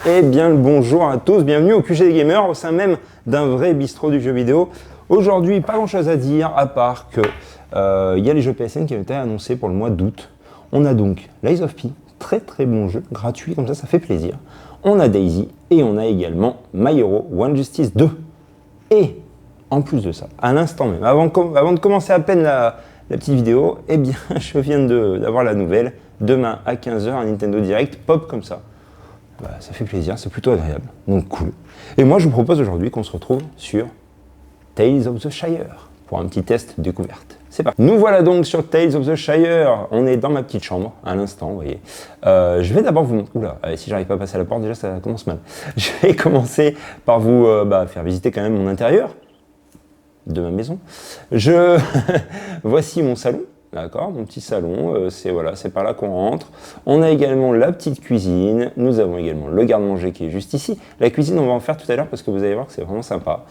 Eh bien le bonjour à tous, bienvenue au QG des gamers, au sein même d'un vrai bistrot du jeu vidéo. Aujourd'hui, pas grand chose à dire, à part que y a les jeux PSN qui ont été annoncés pour le mois d'août. On a donc Lies of P, très très bon jeu, gratuit, comme ça fait plaisir. On a Daisy, et on a également My Hero One Justice 2. Et, en plus de ça, à l'instant même, avant de commencer à peine la petite vidéo, eh bien, je viens d'avoir la nouvelle. Demain à 15 h, un Nintendo Direct pop comme ça. Bah, ça fait plaisir, c'est plutôt agréable, donc cool. Et moi, je vous propose aujourd'hui qu'on se retrouve sur Tales of the Shire pour un petit test découverte. C'est parti. Nous voilà donc sur Tales of the Shire. On est dans ma petite chambre à l'instant, vous voyez. Je vais d'abord vous montrer. Oula, si j'arrive pas à passer à la porte, déjà ça commence mal. Je vais commencer par vous faire visiter quand même mon intérieur de ma maison. Voici mon salon. D'accord, mon petit salon, c'est par là qu'on rentre. On a également la petite cuisine, nous avons également le garde-manger qui est juste ici. La cuisine, on va en faire tout à l'heure parce que vous allez voir que c'est vraiment sympa.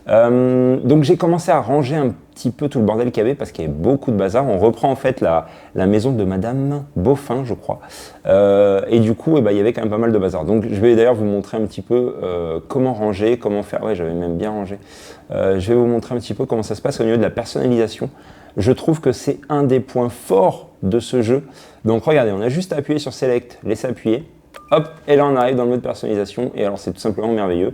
Donc j'ai commencé à ranger un petit peu tout le bordel qu'il y avait parce qu'il y avait beaucoup de bazar. On reprend en fait la maison de Madame Beaufin, je crois. Et du coup, il y avait quand même pas mal de bazar. Donc je vais d'ailleurs vous montrer un petit peu comment ranger, comment faire. Ouais, j'avais même bien rangé. Je vais vous montrer un petit peu comment ça se passe au niveau de la personnalisation. Je trouve que c'est un des points forts de ce jeu. Donc regardez, on a juste à appuyer sur Select, laisser appuyer, hop, et là on arrive dans le mode personnalisation, et alors c'est tout simplement merveilleux.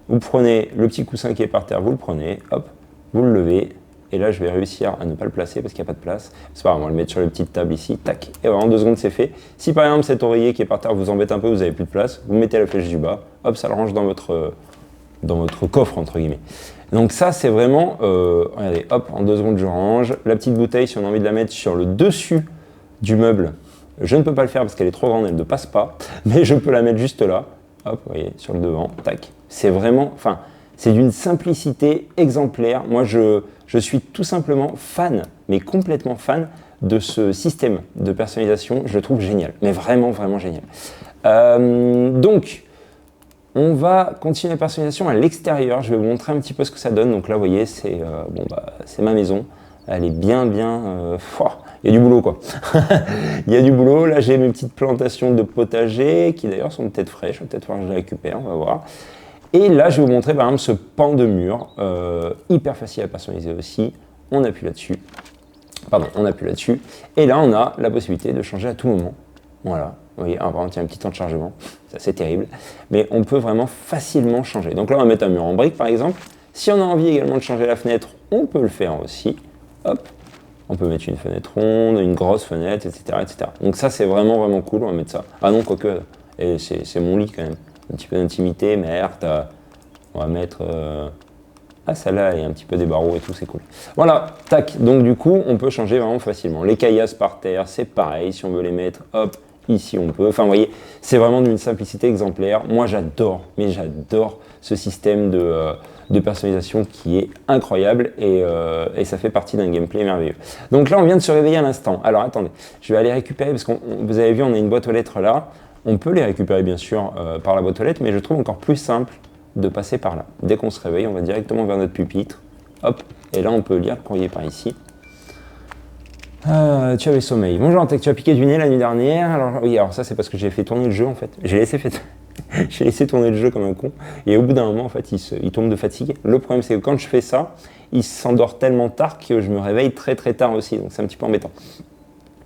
Vous prenez le petit coussin qui est par terre, vous le prenez, hop, vous le levez, et là je vais réussir à ne pas le placer parce qu'il n'y a pas de place. C'est pas grave, on va le mettre sur la petite table ici, tac, et voilà, en 2 secondes c'est fait. Si par exemple cet oreiller qui est par terre vous embête un peu, vous n'avez plus de place, vous mettez la flèche du bas, hop, ça le range dans votre coffre entre guillemets. Donc ça c'est vraiment, regardez, hop, en 2 secondes je range. La petite bouteille, si on a envie de la mettre sur le dessus du meuble, je ne peux pas le faire parce qu'elle est trop grande, elle ne passe pas, mais je peux la mettre juste là, hop, vous voyez, sur le devant, tac. C'est vraiment, c'est d'une simplicité exemplaire. Moi je suis tout simplement fan, mais complètement fan de ce système de personnalisation, je le trouve génial, mais vraiment, vraiment génial. Donc, on va continuer la personnalisation à l'extérieur. Je vais vous montrer un petit peu ce que ça donne. Donc là, vous voyez, c'est ma maison. Elle est bien. Il y a du boulot, quoi. Il y a du boulot. Là, j'ai mes petites plantations de potager qui, d'ailleurs, sont peut-être fraîches. Je vais peut-être voir que je les récupère. On va voir. Et là, je vais vous montrer, par exemple, ce pan de mur. Hyper facile à personnaliser aussi. On appuie là-dessus. Et là, on a la possibilité de changer à tout moment. Voilà. Vous voyez, par exemple, il y a un petit temps de chargement, ça c'est terrible, mais on peut vraiment facilement changer. Donc là, on va mettre un mur en brique par exemple. Si on a envie également de changer la fenêtre, on peut le faire aussi. Hop, on peut mettre une fenêtre ronde, une grosse fenêtre, etc. Donc ça, c'est vraiment, vraiment cool, on va mettre ça. Ah non, quoique, et c'est mon lit quand même. Un petit peu d'intimité, merde, on va mettre... celle-là, il y a un petit peu des barreaux et tout, c'est cool. Voilà, tac, donc du coup, on peut changer vraiment facilement. Les caillasses par terre, c'est pareil, si on veut les mettre, hop, ici on peut. Enfin, vous voyez, c'est vraiment d'une simplicité exemplaire. Moi, j'adore ce système de personnalisation qui est incroyable et ça fait partie d'un gameplay merveilleux. Donc là, on vient de se réveiller à l'instant. Alors, attendez, je vais aller récupérer parce que vous avez vu, on a une boîte aux lettres là. On peut les récupérer, bien sûr, par la boîte aux lettres, mais je trouve encore plus simple de passer par là. Dès qu'on se réveille, on va directement vers notre pupitre. Hop, et là, on peut lire le courrier par ici. Tu avais sommeil. Bonjour Antec, tu as piqué du nez la nuit dernière. Alors ça c'est parce que j'ai fait tourner le jeu en fait. J'ai laissé tourner le jeu comme un con. Et au bout d'un moment en fait il tombe de fatigue. Le problème c'est que quand je fais ça, il s'endort tellement tard que je me réveille très très tard aussi. Donc c'est un petit peu embêtant.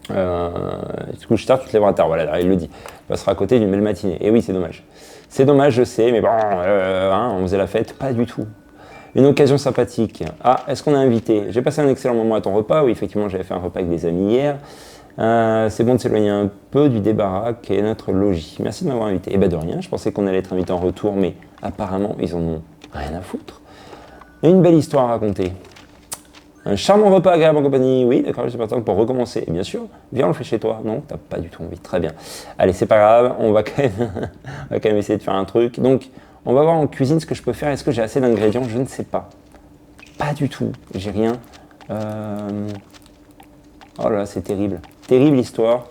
Du coup je tard, tu te lèveras tard. Voilà, il le dit. Il passera à côté d'une belle matinée. Et oui c'est dommage. C'est dommage je sais, mais bon, on faisait la fête. Pas du tout. Une occasion sympathique. Ah, est-ce qu'on a invité? J'ai passé un excellent moment à ton repas. Oui, effectivement, j'avais fait un repas avec des amis hier. C'est bon de s'éloigner un peu du débarras qu'est notre logis. Merci de m'avoir invité. Eh ben de rien, je pensais qu'on allait être invité en retour, mais apparemment, ils en ont rien à foutre. Une belle histoire à raconter. Un charmant repas agréable en compagnie. Oui, d'accord, je suis partant pour recommencer. Et bien sûr, viens, on le fait chez toi. Non, t'as pas du tout envie. Très bien. Allez, c'est pas grave, on va quand même essayer de faire un truc. Donc, on va voir en cuisine ce que je peux faire. Est-ce que j'ai assez d'ingrédients? Je ne sais pas. Pas du tout. J'ai rien. Oh là là, c'est terrible. Terrible histoire.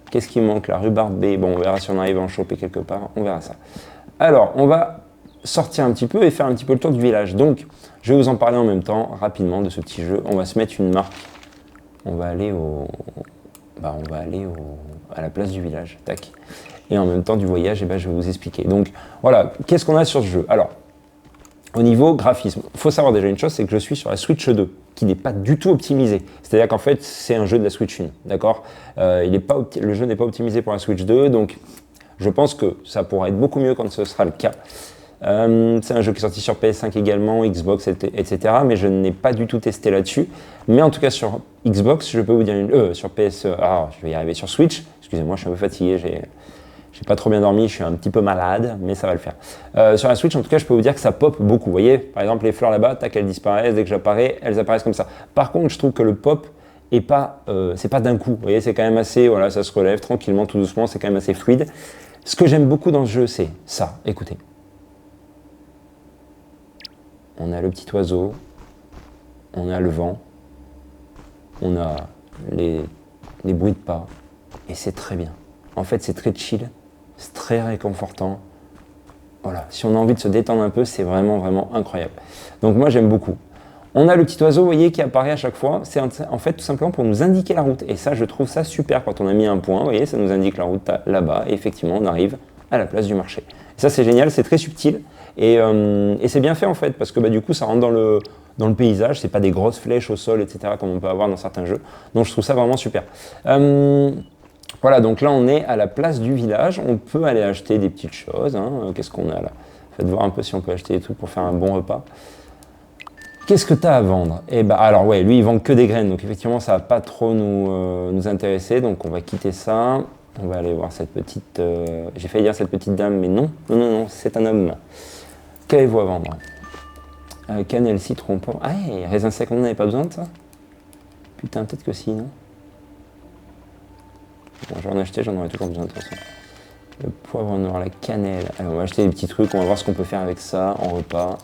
Qu'est-ce qui manque là? Rhubarbe B. Bon, on verra si on arrive à en choper quelque part. On verra ça. Alors, on va sortir un petit peu et faire un petit peu le tour du village. Donc, je vais vous en parler en même temps, rapidement, de ce petit jeu. On va se mettre une marque. On va aller à la place du village. Tac. et en même temps du voyage, et ben, je vais vous expliquer. Donc voilà, qu'est-ce qu'on a sur ce jeu? Alors, au niveau graphisme, il faut savoir déjà une chose, c'est que je suis sur la Switch 2, qui n'est pas du tout optimisée. C'est-à-dire qu'en fait, c'est un jeu de la Switch 1, d'accord? Le jeu n'est pas optimisé pour la Switch 2, donc je pense que ça pourra être beaucoup mieux quand ce sera le cas. C'est un jeu qui est sorti sur PS5 également, Xbox, etc. Mais je n'ai pas du tout testé là-dessus. Mais en tout cas, sur Xbox, je peux vous dire sur PS... je vais y arriver sur Switch. Excusez-moi, je suis un peu fatigué, j'ai pas trop bien dormi, je suis un petit peu malade, mais ça va le faire. Sur la Switch, en tout cas, je peux vous dire que ça pop beaucoup. Vous voyez, par exemple, les fleurs là-bas, tac, elles disparaissent. Dès que j'apparais, elles apparaissent comme ça. Par contre, je trouve que le pop est pas, c'est pas d'un coup. Vous voyez, c'est quand même assez, voilà, ça se relève tranquillement, tout doucement, c'est quand même assez fluide. Ce que j'aime beaucoup dans ce jeu, c'est ça. Écoutez. On a le petit oiseau, on a le vent, on a les bruits de pas, et c'est très bien. En fait, c'est très chill, c'est très réconfortant. Voilà, si on a envie de se détendre un peu, c'est vraiment, vraiment incroyable. Donc moi, j'aime beaucoup. On a le petit oiseau, vous voyez, qui apparaît à chaque fois. C'est en fait tout simplement pour nous indiquer la route. Et ça, je trouve ça super quand on a mis un point. Vous voyez, ça nous indique la route là-bas. Et effectivement, on arrive à la place du marché. Et ça, c'est génial, c'est très subtil. Et c'est bien fait en fait, parce que du coup, ça rentre dans le paysage. C'est pas des grosses flèches au sol, etc., comme on peut avoir dans certains jeux. Donc je trouve ça vraiment super. Voilà, donc là, on est à la place du village. On peut aller acheter des petites choses. Hein. Qu'est-ce qu'on a là? Faites voir un peu si on peut acheter des trucs pour faire un bon repas. Qu'est-ce que tu as à vendre? Eh ben, alors ouais, lui il vend que des graines, donc effectivement ça va pas trop nous intéresser, donc on va quitter ça. On va aller voir cette petite... J'ai failli dire cette petite dame, mais non, c'est un homme. Qu'avez-vous à vendre? Cannelle, citron, poivre... Ah, raisin sec, on n'avait pas besoin de ça? Putain, peut-être que si, non? Bon, j'en ai acheté, j'en aurais toujours besoin de toute façon. Le poivre noir, la cannelle... Alors, on va acheter des petits trucs, on va voir ce qu'on peut faire avec ça en repas.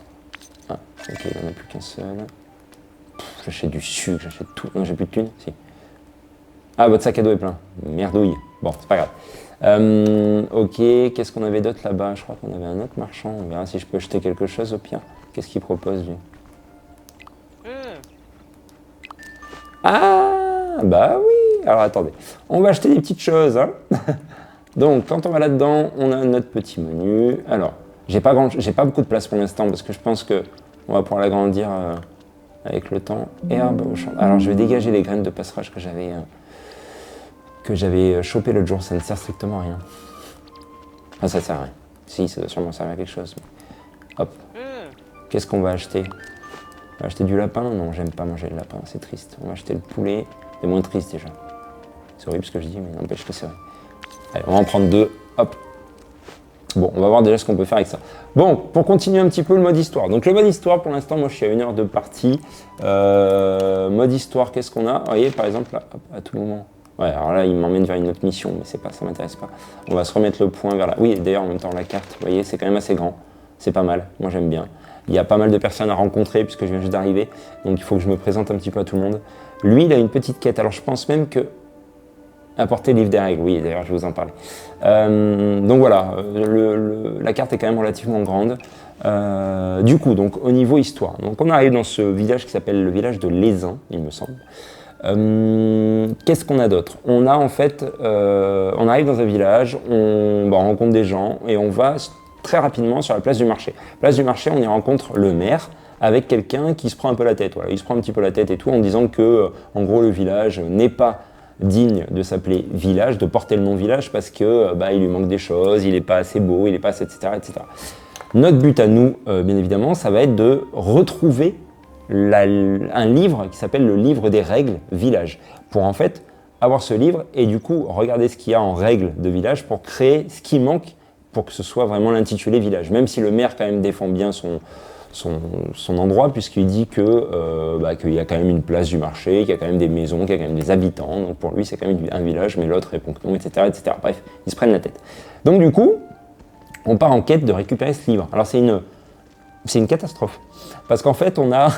Ah, ok, il n'y en a plus qu'un seul. J'achète du sucre, j'achète tout. Non, j'ai plus de thunes, si. Ah, votre sac à dos est plein. Merdouille. Bon, c'est pas grave. Ok, qu'est-ce qu'on avait d'autre là-bas? Je crois qu'on avait un autre marchand. On verra si je peux acheter quelque chose au pire. Qu'est-ce qu'il propose, lui? Ah, bah oui. Alors, attendez. On va acheter des petites choses, hein. Donc, quand on va là-dedans, on a notre petit menu. Alors, j'ai pas beaucoup de place pour l'instant parce que je pense que on va pouvoir l'agrandir avec le temps. Herbe au champ. Alors, je vais dégager les graines de passerage que j'avais chopé l'autre jour. Ça ne sert strictement à rien. Enfin, ça sert à rien. Si, ça doit sûrement servir à quelque chose. Hop. Qu'est-ce qu'on va acheter? On va acheter du lapin? Non, j'aime pas manger le lapin, c'est triste. On va acheter le poulet. C'est moins triste déjà. C'est horrible ce que je dis, mais n'empêche que c'est vrai. Allez, on va en prendre deux. Hop. Bon, on va voir déjà ce qu'on peut faire avec ça. Bon, pour continuer un petit peu le mode histoire. Donc le mode histoire, pour l'instant, moi je suis à 1 heure de partie. Mode histoire, qu'est-ce qu'on a? Vous voyez, par exemple, là, hop, à tout moment. Ouais, alors là, il m'emmène vers une autre mission, mais c'est pas, ça m'intéresse pas. On va se remettre le point vers là. Oui, d'ailleurs, en même temps, la carte, vous voyez, c'est quand même assez grand. C'est pas mal, moi j'aime bien. Il y a pas mal de personnes à rencontrer, puisque je viens juste d'arriver. Donc il faut que je me présente un petit peu à tout le monde. Lui, il a une petite quête. Alors je pense même que... Apporter le livre des règles, oui, d'ailleurs, je vais vous en parler. Donc voilà, la carte est quand même relativement grande. Du coup, donc au niveau histoire, donc on arrive dans ce village qui s'appelle le village de Lézin, il me semble. Qu'est-ce qu'on a d'autre? On a en fait, on arrive dans un village, on rencontre des gens et on va très rapidement sur la place du marché. Place du marché, on y rencontre le maire avec quelqu'un qui se prend un peu la tête. Voilà, il se prend un petit peu la tête et tout en disant que, en gros, le village n'est pas digne de s'appeler village, de porter le nom village parce que il lui manque des choses, il n'est pas assez beau, il n'est pas assez, etc., etc. Notre but à nous, bien évidemment, ça va être de retrouver un livre qui s'appelle le livre des règles village, pour en fait avoir ce livre et du coup regarder ce qu'il y a en règles de village pour créer ce qui manque pour que ce soit vraiment l'intitulé village, même si le maire quand même défend bien son endroit, puisqu'il dit qu'il y a quand même une place du marché, qu'il y a quand même des maisons, qu'il y a quand même des habitants, donc pour lui c'est quand même un village, mais l'autre répond que non, etc., etc. Bref, ils se prennent la tête. Donc du coup, on part en quête de récupérer ce livre. Alors c'est C'est une catastrophe. Parce qu'en fait, on a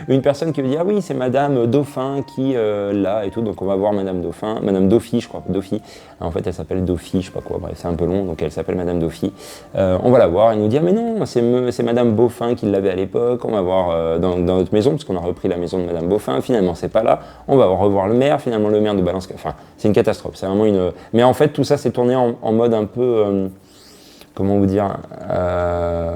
une personne qui veut dire « Ah oui, c'est Madame Dauphin qui l'a et tout. » Donc on va voir Madame Dauphin, Madame Dauphy, je crois, Dauphy. En fait, elle s'appelle Dauphy, je sais pas quoi, bref, c'est un peu long, donc elle s'appelle Madame Dauphy. On va la voir, elle nous dit « Ah mais non, c'est Madame Beaufin qui l'avait à l'époque. On va voir dans notre maison, parce qu'on a repris la maison de Madame Beaufin. Finalement, c'est pas là. On va revoir le maire. Finalement, le maire de Balance... » Enfin, c'est une catastrophe. C'est vraiment une... Mais en fait, tout ça, c'est tourné en mode un peu... comment vous dire,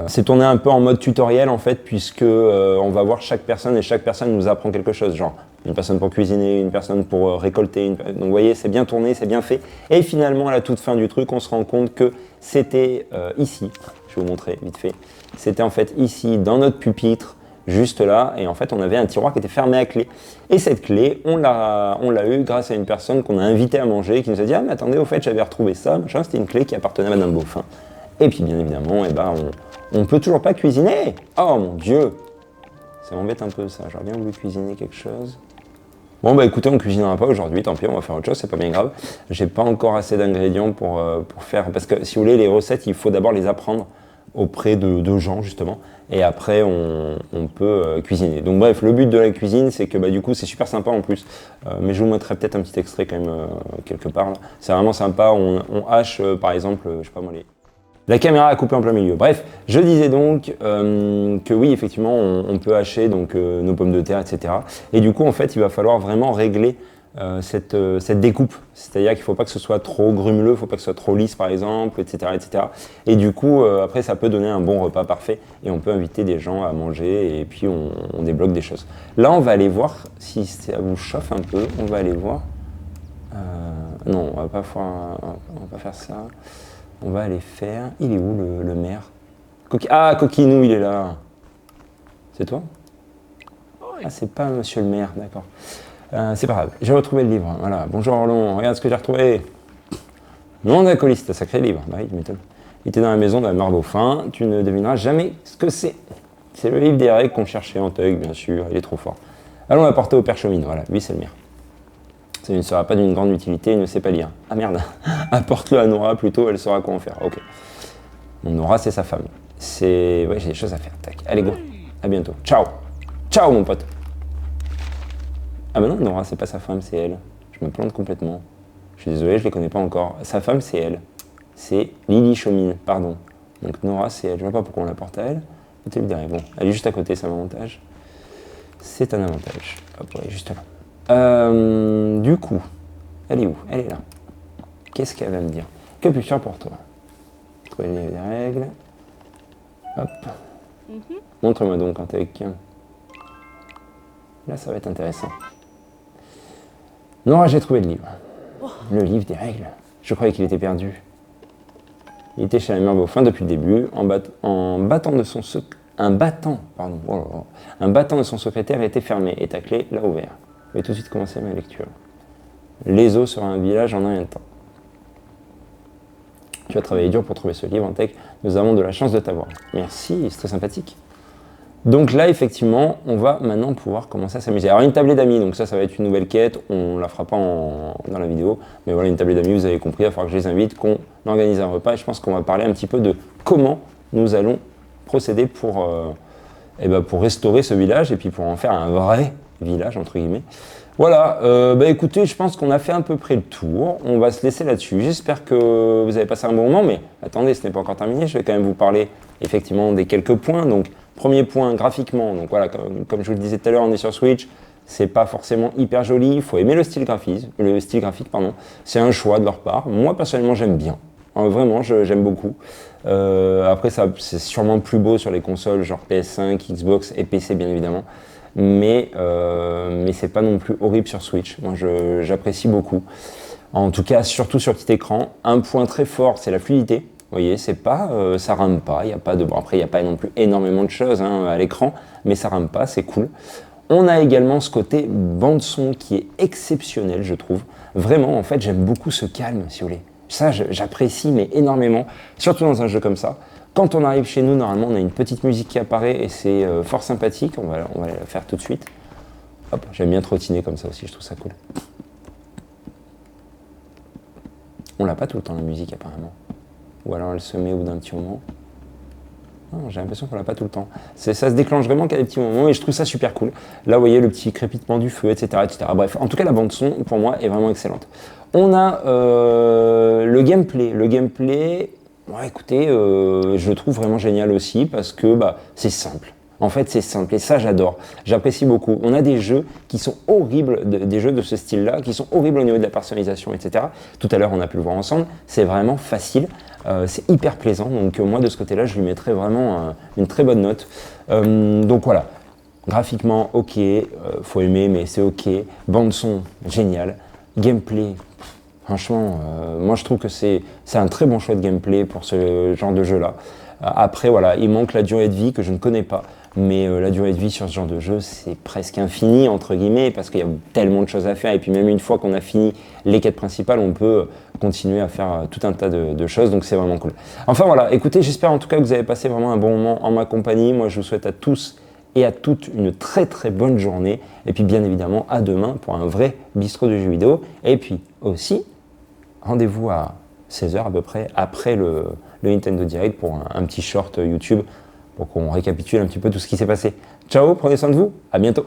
c'est tourné un peu en mode tutoriel en fait, puisque on va voir chaque personne et chaque personne nous apprend quelque chose, genre une personne pour cuisiner, une personne pour récolter, donc vous voyez, c'est bien tourné, c'est bien fait, et finalement à la toute fin du truc, on se rend compte que c'était ici, je vais vous montrer vite fait, c'était en fait ici, dans notre pupitre, juste là, et en fait on avait un tiroir qui était fermé à clé. Et cette clé, on l'a eu grâce à une personne qu'on a invitée à manger, qui nous a dit « Ah mais attendez, au fait j'avais retrouvé ça, machin, c'était une clé qui appartenait à Madame Beaufin. » Et puis bien évidemment, on peut toujours pas cuisiner. Oh mon Dieu, ça m'embête un peu ça, j'aurais bien voulu cuisiner quelque chose. Bon bah écoutez, on cuisinera pas aujourd'hui, tant pis, on va faire autre chose, c'est pas bien grave. J'ai pas encore assez d'ingrédients pour faire, parce que si vous voulez, les recettes, il faut d'abord les apprendre auprès de gens justement, et après on peut cuisiner. Donc bref, le but de la cuisine, c'est que bah, du coup c'est super sympa en plus, mais je vous mettrai peut-être un petit extrait quand même quelque part. C'est vraiment sympa, on hache par exemple, je sais pas moi, la caméra a coupé en plein milieu. Bref, je disais donc que oui, effectivement, on peut hacher donc, nos pommes de terre, etc. Et du coup, en fait, il va falloir vraiment régler cette découpe. C'est-à-dire qu'il ne faut pas que ce soit trop grumeleux, il ne faut pas que ce soit trop lisse, par exemple, etc. etc. Et du coup, après, ça peut donner un bon repas parfait. Et on peut inviter des gens à manger et puis on débloque des choses. Là, on va aller voir si ça vous chauffe un peu. On va aller voir. Non, on va pas faire ça. On va aller faire... Il est où le maire? Ah, Coquinou, il est là. C'est toi? Ah, c'est pas monsieur le maire, d'accord. C'est pas grave, j'ai retrouvé le livre. Voilà, bonjour Orlon, regarde ce que j'ai retrouvé. Non d'alcooliste, sacré livre. Bah oui, tu m'étonnes. Il était dans la maison de la mère Beaufin, tu ne devineras jamais ce que c'est. C'est le livre des règles qu'on cherchait en Teug, bien sûr, il est trop fort. Allons l'apporter au père Chaumine, voilà, lui c'est le maire. Ça ne sera pas d'une grande utilité, il ne sait pas lire. Ah merde, apporte-le à Nora plutôt, elle saura quoi en faire. Ok. Bon, Nora, c'est sa femme. Ouais, j'ai des choses à faire. Tac. Allez, go. À bientôt. Ciao. Ciao, mon pote. Ah bah non, Nora, c'est pas sa femme, c'est elle. Je me plante complètement. Je suis désolé, je les connais pas encore. Sa femme, c'est elle. C'est Lily Chaumine, pardon. Donc Nora, c'est elle. Je vois pas pourquoi on la porte à elle. Peut-être le direct. Bon, elle est juste à côté, c'est un avantage. C'est un avantage. Hop, elle est juste là. Du coup, elle est où? Elle est là. Qu'est-ce qu'elle va me dire? Que puis-je faire pour toi? Trouver les règles. Hop. Montre-moi donc quand t'es avec... Là, ça va être intéressant. Nora, j'ai trouvé le livre. Le livre des règles. Je croyais qu'il était perdu. Il était chez la mère Beaufin depuis le début, en battant de son un battant de son secrétaire était fermé et ta clé l'a ouvert. Je vais tout de suite commencer ma lecture. Les eaux sur un village en un rien de temps. Tu as travaillé dur pour trouver ce livre en tech. Nous avons de la chance de t'avoir. Merci, c'est très sympathique. Donc là, effectivement, on va maintenant pouvoir commencer à s'amuser. Alors, une tablée d'amis, donc ça va être une nouvelle quête. On la fera pas dans la vidéo. Mais voilà, une tablée d'amis, vous avez compris. Il va falloir que je les invite, qu'on organise un repas. Et je pense qu'on va parler un petit peu de comment nous allons procéder pour restaurer ce village et puis pour en faire un vrai village, entre guillemets. Voilà, écoutez, je pense qu'on a fait à peu près le tour. On va se laisser là-dessus. J'espère que vous avez passé un bon moment, mais attendez, ce n'est pas encore terminé. Je vais quand même vous parler effectivement des quelques points. Donc, premier point, graphiquement. Donc voilà, comme je vous le disais tout à l'heure, on est sur Switch. C'est pas forcément hyper joli. Il faut aimer le style graphique, C'est un choix de leur part. Moi, personnellement, j'aime bien. Vraiment, j'aime beaucoup. Après, c'est sûrement plus beau sur les consoles, genre PS5, Xbox et PC, bien évidemment. Mais c'est pas non plus horrible sur Switch. Moi, j'apprécie beaucoup. En tout cas, surtout sur petit écran. Un point très fort, c'est la fluidité. Vous voyez, c'est pas, ça rame pas. Après, il n'y a pas non plus énormément de choses à l'écran, mais ça rame pas, c'est cool. On a également ce côté bande-son qui est exceptionnel, je trouve. Vraiment, en fait, j'aime beaucoup ce calme, si vous voulez. Ça, j'apprécie, mais énormément, surtout dans un jeu comme ça. Quand on arrive chez nous, normalement, on a une petite musique qui apparaît et c'est fort sympathique. On va la faire tout de suite. Hop, j'aime bien trottiner comme ça aussi, je trouve ça cool. On l'a pas tout le temps, la musique, apparemment. Ou alors elle se met au bout d'un petit moment. Non, j'ai l'impression qu'on l'a pas tout le temps. Ça se déclenche vraiment qu'à des petits moments et je trouve ça super cool. Là, vous voyez le petit crépitement du feu, etc., etc. Bref, en tout cas, la bande son, pour moi, est vraiment excellente. On a le gameplay. Le gameplay, ouais, écoutez, je le trouve vraiment génial aussi parce que c'est simple. En fait, c'est simple et ça, j'adore. J'apprécie beaucoup. On a des jeux qui sont horribles, des jeux de ce style-là, qui sont horribles au niveau de la personnalisation, etc. Tout à l'heure, on a pu le voir ensemble. C'est vraiment facile. C'est hyper plaisant. Donc, moi, de ce côté-là, je lui mettrais vraiment une très bonne note. Donc, voilà. Graphiquement, ok. Faut aimer, mais c'est ok. Bande son, génial. Gameplay, franchement, moi, je trouve que c'est un très bon choix de gameplay pour ce genre de jeu-là. Après, voilà, il manque la durée de vie que je ne connais pas. Mais la durée de vie sur ce genre de jeu, c'est presque infini, entre guillemets, parce qu'il y a tellement de choses à faire. Et puis même une fois qu'on a fini les quêtes principales, on peut continuer à faire tout un tas de choses. Donc c'est vraiment cool. Enfin voilà, écoutez, j'espère en tout cas que vous avez passé vraiment un bon moment en ma compagnie. Moi, je vous souhaite à tous et à toutes une très très bonne journée. Et puis bien évidemment, à demain pour un vrai bistrot de jeux vidéo. Et puis aussi, rendez-vous à 16h à peu près, après le Nintendo Direct pour un petit short YouTube pour qu'on récapitule un petit peu tout ce qui s'est passé. Ciao, prenez soin de vous, à bientôt.